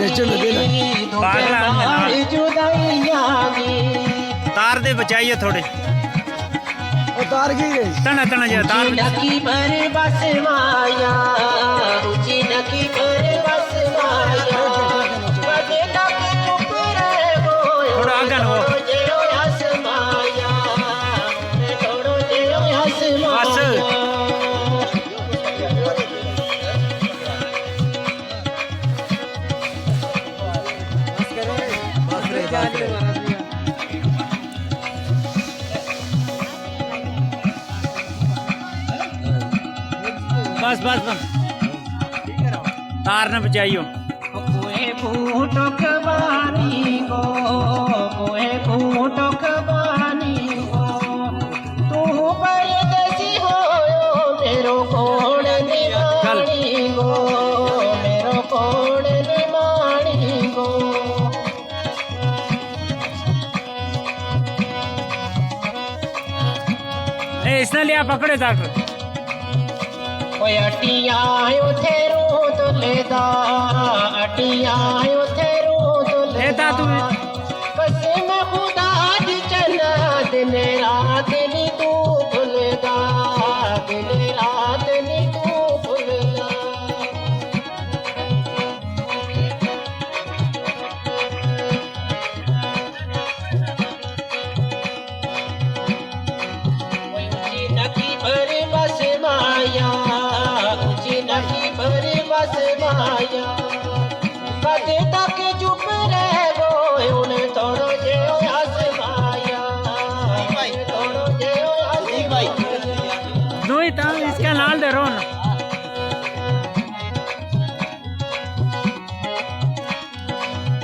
पागला तार दे बचाइए थोड़े तार की गई तना तना जा तार नकी पर बस माया रुचि नकी पर बस माया बजे तक चुप रहे वो थोड़ा आगे हो जेरो हस माया थोड़ो जेरो हस माया बस बस बस तार न बचाइयो कोए फूटो कबानी को कोए फूटो कबानी को तू परदेसी हो मेरो कोण निमाणी गो मेरो कोण निमाणी गो इसने लिया पकड़े ताक अटियायो थेरू तो लेदा अटियायो थेरू तो लेदा कसम खुदा दी चना दिन रात नी तू भूलदा दिन रात नी तू भूलदा नकी भर बस माया बस माया कदे तक चुप रह गो उन्हें थोड़ो जे हस माया थोड़ो जे हस भाई दो ही था इसका नाल दे रोन